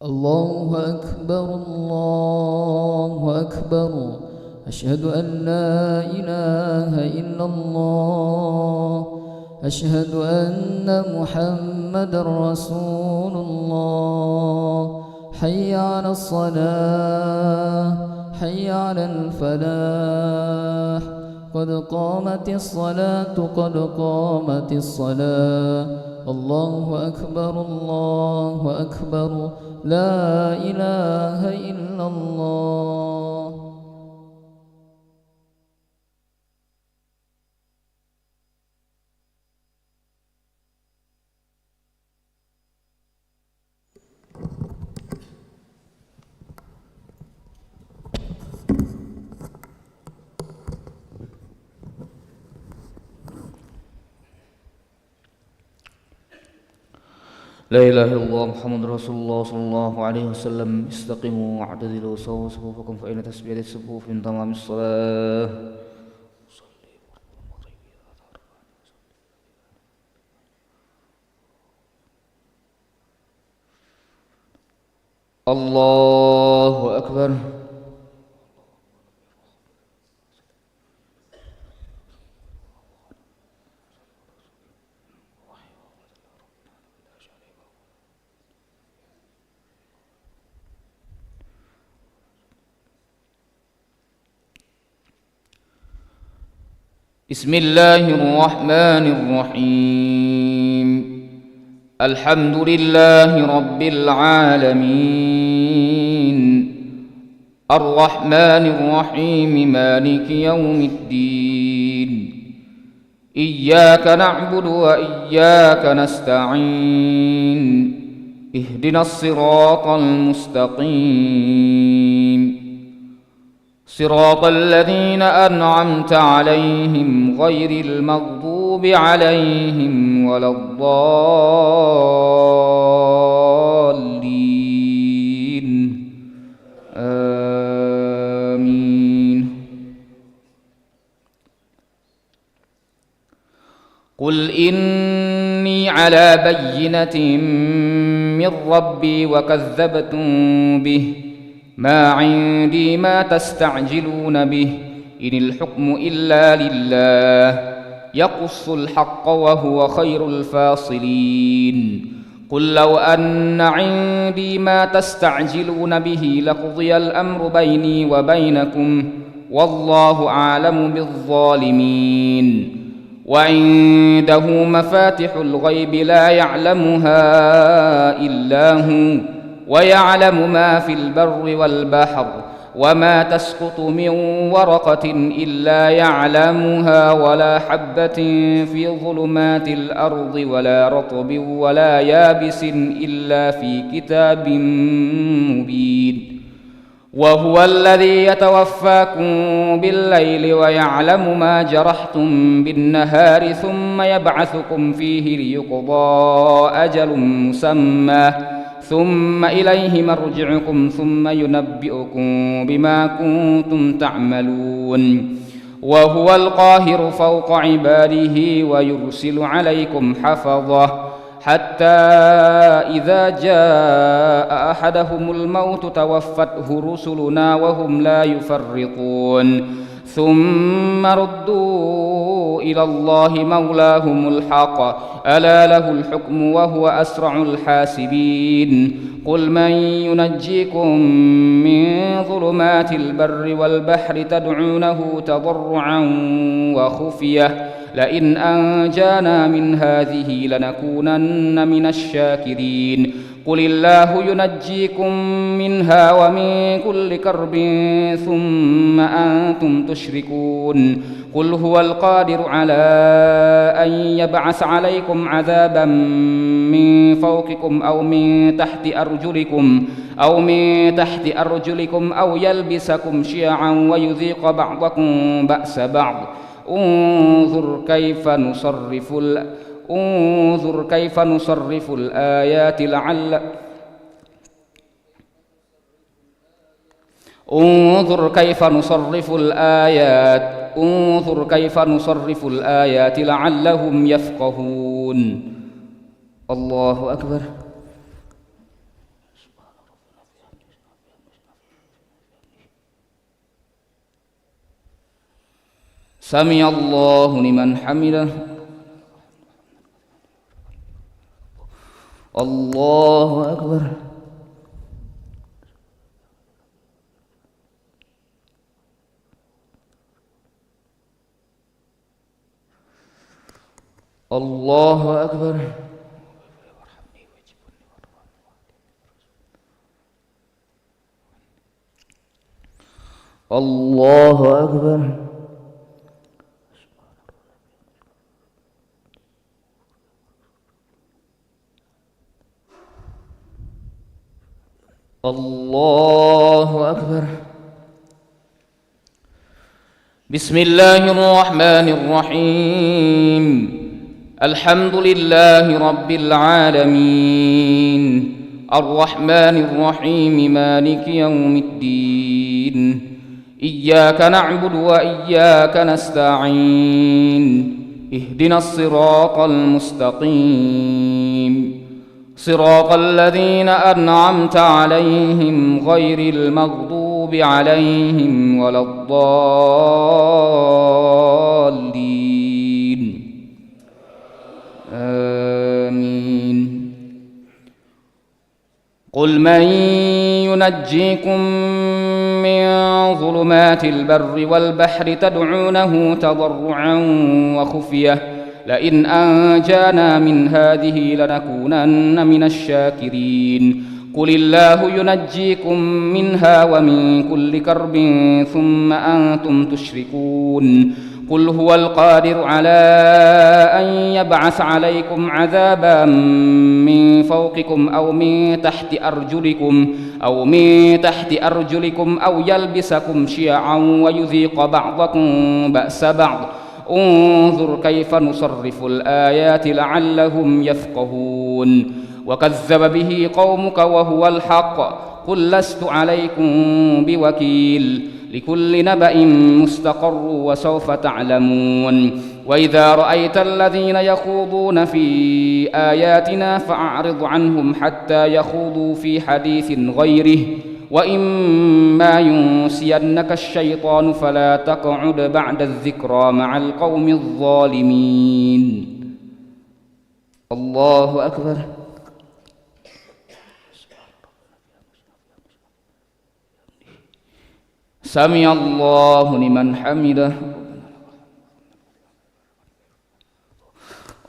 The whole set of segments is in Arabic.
الله أكبر الله أكبر أشهد أن لا إله إلا الله أشهد أن محمد رسول الله حي على الصلاة حي على الفلاح قد قامت الصلاة قد قامت الصلاة الله أكبر لا إله إلا الله. لا إله إلا الله محمد رسول الله صلى الله عليه وسلم. استقيموا واعتدلوا سووا صفوفكم فإن تسبيح الصفوف من تمام الصلاة. الله أكبر. بسم الله الرحمن الرحيم. الحمد لله رب العالمين الرحمن الرحيم مالك يوم الدين. إياك نعبد وإياك نستعين. اهدنا الصراط المستقيم صراط الذين أنعمت عليهم غير المغضوب عليهم ولا الضالين آمين. قل إني على بينة من ربي وكذبتم به ما عندي ما تستعجلون به إن الحكم إلا لله يقص الحق وهو خير الفاصلين. قل لو أن عندي ما تستعجلون به لقضي الأمر بيني وبينكم والله أعلم بالظالمين. وعنده مفاتح الغيب لا يعلمها إلا هو ويعلم ما في البر والبحر وما تسقط من ورقة إلا يعلمها ولا حبة في ظلمات الأرض ولا رطب ولا يابس إلا في كتاب مبين. وهو الذي يتوفاكم بالليل ويعلم ما جرحتم بالنهار ثم يبعثكم فيه ليقضى أجل مسمى ثم إليه مرجعكم ثم ينبئكم بما كنتم تعملون. وهو القاهر فوق عباده ويرسل عليكم حفظة حتى إذا جاء أحدهم الموت توفته رسلنا وهم لا يفرطون. ثم ردوا إلى الله مولاهم الحق ألا له الحكم وهو أسرع الحاسبين. قل من ينجيكم من ظلمات البر والبحر تدعونه تضرعا وخفية لئن أنجانا من هذه لنكونن من الشاكرين. قل الله ينجيكم منها ومن كل كرب ثم أنتم تشركون. قل هو القادر على أن يبعث عليكم عذابا من فوقكم أو من تحت أرجلكم أو يلبسكم شيعا ويذيق بعضكم بأس بعض. انظر كيف نصرف الآيات لعلهم يفقهون. الله أكبر. سمع الله لمن حمده. الله أكبر. الله أكبر. الله أكبر. الله أكبر. بسم الله الرحمن الرحيم. الحمد لله رب العالمين الرحمن الرحيم مالك يوم الدين إياك نعبد وإياك نستعين اهدنا الصراط المستقيم صراط الذين أنعمت عليهم غير المغضوب عليهم ولا الضالين آمين. قل من ينجيكم من ظلمات البر والبحر تدعونه تضرعا وخفية لئن أنجانا من هذه لنكونن من الشاكرين. قل الله ينجيكم منها ومن كل كرب ثم أنتم تشركون. قل هو القادر على أن يبعث عليكم عذابا من فوقكم أو من تحت أرجلكم أو يلبسكم شيعا ويذيق بعضكم بأس بعض. انظر كيف نصرف الآيات لعلهم يفقهون. وكذب به قومك وهو الحق قل لست عليكم بوكيل لكل نبأ مستقر وسوف تعلمون. وإذا رأيت الذين يخوضون في آياتنا فأعرض عنهم حتى يخوضوا في حديث غيره وإما ينسينك الشيطان فلا تقعد بعد الذكرى مع القوم الظالمين. الله أكبر. سمع الله لمن حمده.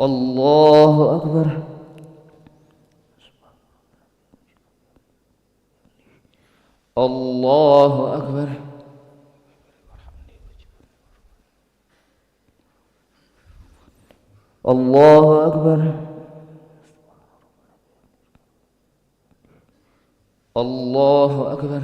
الله أكبر. الله أكبر. الله أكبر. الله أكبر.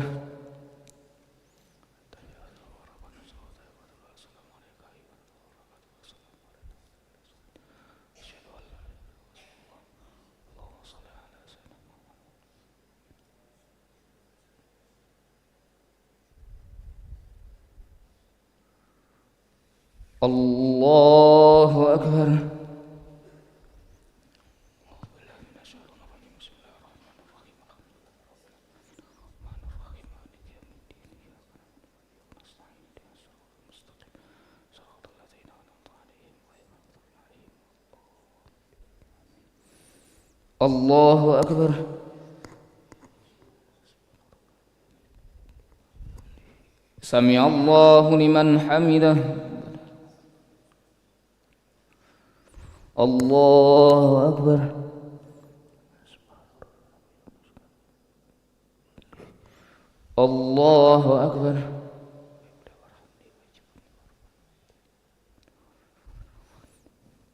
الله أكبر. الله أكبر. سمع الله لمن حمده. الله أكبر. الله أكبر.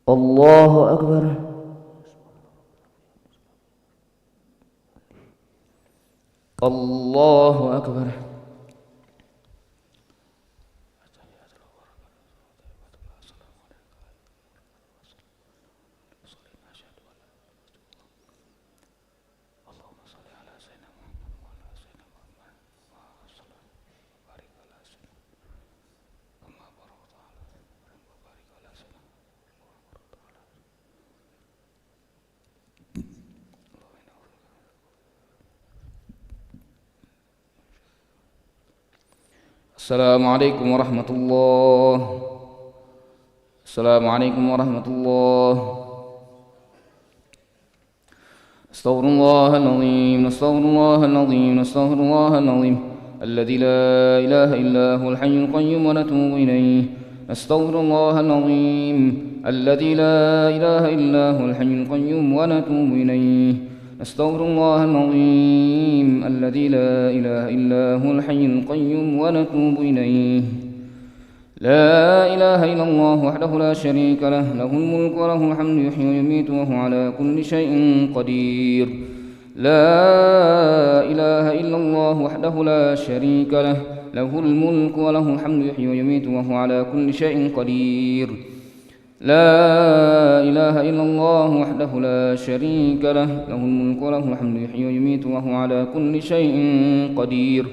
الله أكبر. الله أكبر. السلام عليكم ورحمة الله. Assalamualaikum warahmatullahi. Astaghfirullahaladzim, astaghfirullahaladzim, astaghfirullahaladzim. Alladzi la ilaha illa huwal hayyul qayyum wa natubu ilayh. Astaghfirullahaladzim, alladzi la ilaha illa huwal hayyul qayyum wa natubu ilayh. Astaghfirullahaladzim, alladzi la ilaha illa huwal hayyul qayyum wa natubu ilayh. لا إله إلا الله وحده لا شريك له له الملك وله الحمد يحيي ويميت وهو على كل شيء قدير لا إله إلا الله وحده لا شريك له له الملك وله الحمد يحيي ويميت وهو على كل شيء قدير لا إله إلا الله وحده لا شريك له له الملك وله الحمد يحيي ويميت وهو على كل شيء قدير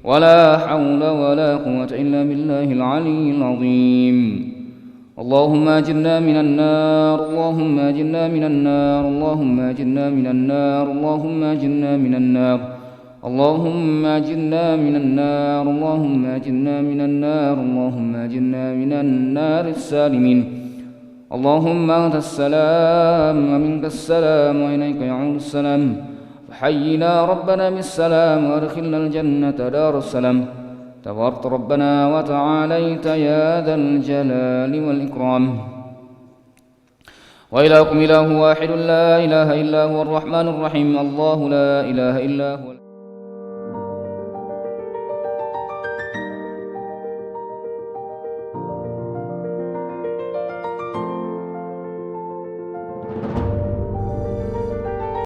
ولا حول ولا قوة إلا بالله العلي العظيم اللهم أجرنا من النار اللهم أجرنا من النار اللهم أجرنا من النار اللهم أجرنا من النار اللهم أجرنا من النار اللهم أجرنا من النار اللهم أجرنا من النار السالمين اللهم أنت السلام ومنك السلام وإليك يعود السلام حينا ربنا بالسلام وادخلنا الجنة دار السلام تبارك ربنا وتعاليت يا ذا الجلال والإكرام وإلهكم إله واحد لا إله إلا هو الرحمن الرحيم الله لا إله إلا هو